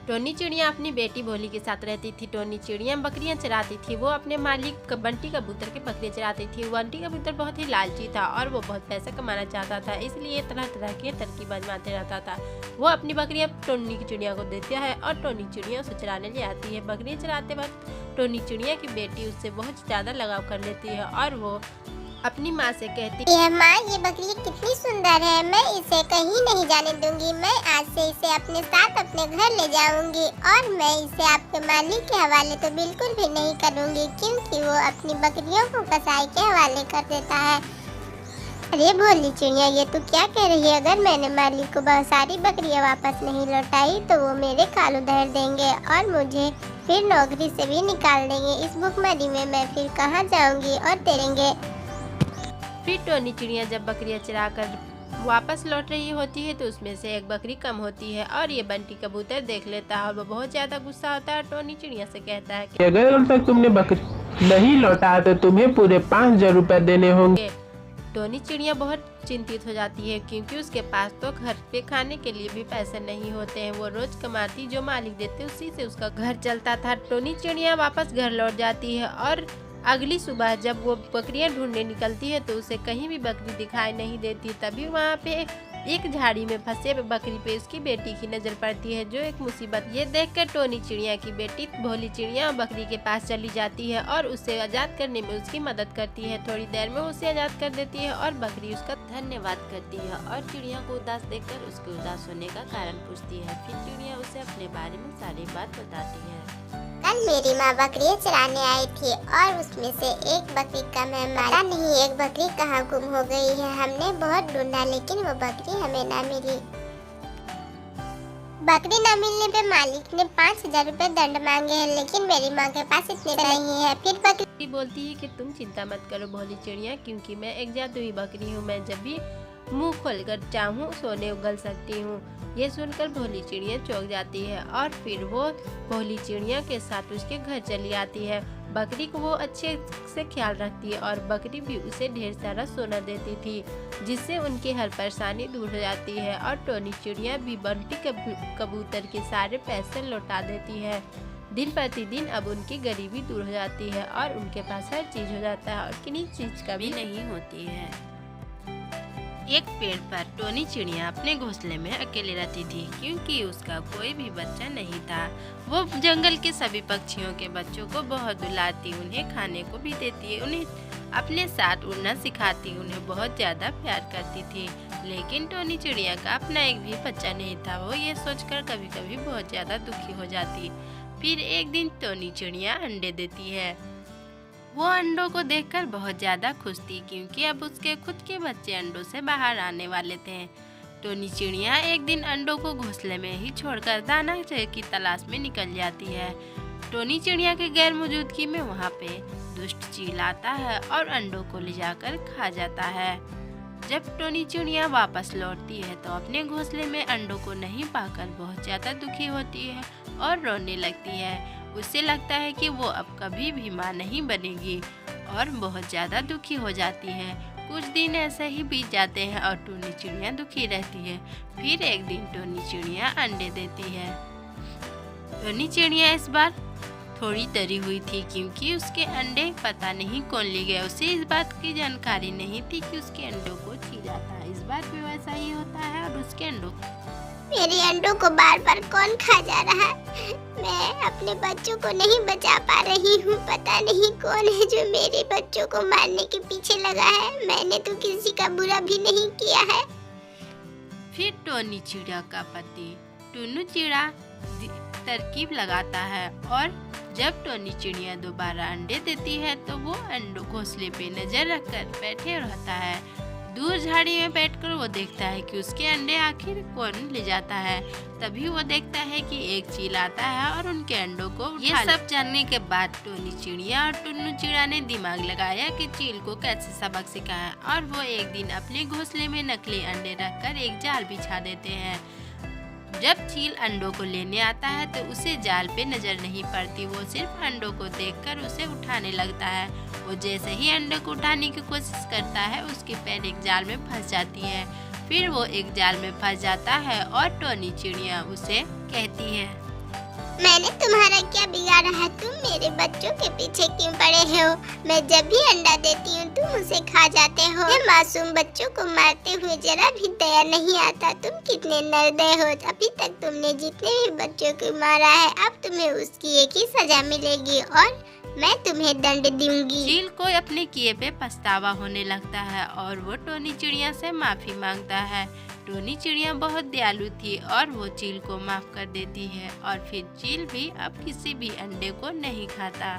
Tony चिड़िया अपनी बेटी भोली के साथ रहती थी। टोनी चिड़िया बकरियां चराती थी। वो अपने मालिक बंटी कबूतर के बकरियां चराती थी। बंटी कबूतर बहुत ही लालची था और वो बहुत पैसा कमाना चाहता था, इसलिए तरह तरह के तरकीब आजमाते रहता था। वो अपनी बकरियां टोनी की चिड़िया को देता है और टोनी चिड़िया उसे चराने ले आती है। बकरियां चराते वक्त टोनी चिड़िया की बेटी उससे बहुत ज्यादा लगाव कर लेती है और वो अपनी माँ से कहती है, माँ ये बकरी कितनी सुंदर है, मैं इसे कहीं नहीं जाने दूंगी। मैं आज से इसे अपने साथ अपने घर ले जाऊंगी और मैं इसे आपके मालिक के हवाले तो बिल्कुल भी नहीं करूंगी, क्योंकि वो अपनी बकरियों को कसाई के हवाले कर देता है। अरे भोली चिड़िया, ये तू क्या कह रही है? अगर मैंने मालिक को बहुत सारी बकरियां वापस नहीं लौटाई तो वो मेरे काल उधर देंगे और मुझे फिर नौकरी से भी निकाल देंगे। इस भुखमरी में मैं फिर कहाँ जाऊंगी और तेरेंगे। फिर टोनी चिड़िया जब बकरियां चरा कर वापस लौट रही होती है तो उसमें से एक बकरी कम होती है और ये बंटी कबूतर देख लेता है और वो बहुत ज्यादा गुस्सा होता है। टोनी चिड़िया से कहता है कि अगर अब तक तुमने बकरी नहीं लौटा तो तुम्हें पूरे 5,000 रुपए देने होंगे। टोनी चिड़िया बहुत चिंतित हो जाती है क्योंकि उसके पास तो घर पे खाने के लिए भी पैसे नहीं होते हैं। वो रोज कमाती, जो मालिक देते उसी से उसका घर चलता था। टोनी चिड़िया वापस घर लौट जाती है और अगली सुबह जब वो बकरियां ढूंढने निकलती है तो उसे कहीं भी बकरी दिखाई नहीं देती। तभी वहाँ पे एक झाड़ी में फंसे बकरी पे उसकी बेटी की नजर पड़ती है, जो एक मुसीबत। ये देखकर टोनी चिड़िया की बेटी भोली चिड़िया बकरी के पास चली जाती है और उसे आजाद करने में उसकी मदद करती है। थोड़ी देर में उसे आजाद कर देती है और बकरी उसका धन्यवाद करती है और चिड़िया को उदास देखकर उसके उदास होने का कारण पूछती है। फिर चिड़िया उसे अपने बारे में सारी बात बताती है। कल मेरी माँ बकरियाँ चराने आई थी और उसमें से एक बकरी का मैं पता नहीं एक बकरी कहाँ गुम हो गई है। हमने बहुत ढूंढा लेकिन वो बकरी हमें ना मिली। बकरी न मिलने पे मालिक ने 5,000 रुपए दंड मांगे हैं, लेकिन मेरी माँ के पास इतने नहीं है। फिर बकरी बोलती है कि तुम चिंता मत करो भोली चिड़िया, क्योंकि मैं एक जादुई बकरी हूँ। मैं जब भी मुंह खोलकर चाहूँ सोने उगल सकती हूँ। ये सुनकर भोली चिड़िया चौंक जाती है और फिर वो भोली चिड़िया के साथ उसके घर चली आती है। बकरी को वो अच्छे से ख्याल रखती है और बकरी भी उसे ढेर सारा सोना देती थी, जिससे उनकी हर परेशानी दूर हो जाती है। और टोनी चिड़िया भी बंटी कबूतर के सारे पैसे लौटा देती है। दिन प्रतिदिन अब उनकी गरीबी दूर हो जाती है और उनके पास हर चीज हो जाता है और किन्हीं चीज का भी नहीं होती है। एक पेड़ पर टोनी चिड़िया अपने घोंसले में अकेले रहती थी, क्योंकि उसका कोई भी बच्चा नहीं था। वो जंगल के सभी पक्षियों के बच्चों को बहुत दुलाती, उन्हें खाने को भी देती, उन्हें अपने साथ उड़ना सिखाती, उन्हें बहुत ज्यादा प्यार करती थी। लेकिन टोनी चिड़िया का अपना एक भी बच्चा नहीं था। वो ये सोचकर कभी कभी बहुत ज्यादा दुखी हो जाती। फिर एक दिन टोनी चिड़िया अंडे देती है। वो अंडों को देखकर बहुत ज्यादा खुश थी, क्योंकि अब उसके खुद के बच्चे अंडों से बाहर आने वाले थे। टोनी चिड़िया एक दिन अंडों को घोंसले में ही छोड़कर दाना की तलाश में निकल जाती है। टोनी चिड़िया के गैर मौजूदगी में वहाँ पे दुष्ट चील आता है और अंडों को ले जाकर खा जाता है। जब टोनी चिड़िया वापस लौटती है तो अपने घोंसले में अंडों को नहीं पाकर बहुत ज्यादा दुखी होती है और रोने लगती है। उसे लगता है कि वो अब कभी भी माँ नहीं बनेगी और बहुत ज्यादा दुखी हो जाती है। कुछ दिन ऐसे ही बीत जाते हैं और टोनी चिड़िया दुखी रहती है। फिर एक दिन टोनी चिड़िया अंडे देती है। टोनी चिड़िया इस बार थोड़ी डरी हुई थी, क्योंकि उसके अंडे पता नहीं कौन ले गया। उसे इस बात की जानकारी नहीं थी कि उसके अंडों को छीना था। इस बार भी वैसा ही होता है और उसके अंडों मेरे अंडों को बार बार कौन खा जा रहा है? मैं अपने बच्चों को नहीं बचा पा रही हूँ। पता नहीं कौन है जो मेरे बच्चों को मारने के पीछे लगा है। मैंने तो किसी का बुरा भी नहीं किया है। फिर टोनी चिड़िया का पति टुन्नू चिड़ा तरकीब लगाता है और जब टोनी चिड़िया दोबारा अंडे देती है तो वो अंडों घोंसले पे नजर रखकर बैठे रहता है। दूर झाड़ी में बैठकर वो देखता है कि उसके अंडे आखिर कौन ले जाता है। तभी वो देखता है कि एक चील आता है और उनके अंडों को ये सब जानने के बाद टोनी चिड़िया और टुन्नू चिड़ा ने दिमाग लगाया कि चील को कैसे सबक सिखाया और वो एक दिन अपने घोंसले में नकली अंडे रखकर एक जाल बिछा देते हैं। जब चील अंडों को लेने आता है तो उसे जाल पे नजर नहीं पड़ती। वो सिर्फ अंडों को देखकर उसे उठाने लगता है। वो जैसे ही अंडे को उठाने की कोशिश करता है उसकी पैर एक जाल में फंस जाती है। फिर वो एक जाल में फंस जाता है और टोनी चिड़िया उसे कहती है, मैंने तुम्हारा क्या बिगाड़ा है? तुम मेरे बच्चों के पीछे क्यों पड़े हो? मैं जब भी अंडा देती हूँ तुम उसे खा जाते हो। ये मासूम बच्चों को मारते हुए जरा भी दया नहीं आता। तुम कितने निर्दय हो। अभी तक तुमने जितने भी बच्चों को मारा है अब तुम्हें उसकी एक ही सजा मिलेगी और मैं तुम्हें दंड दूंगी। चील को अपने किए पे पछतावा होने लगता है और वो टोनी चिड़िया से माफी मांगता है। टोनी चिड़िया बहुत दयालु थी और वो चील को माफ कर देती है और फिर चील भी अब किसी भी अंडे को नहीं खाता।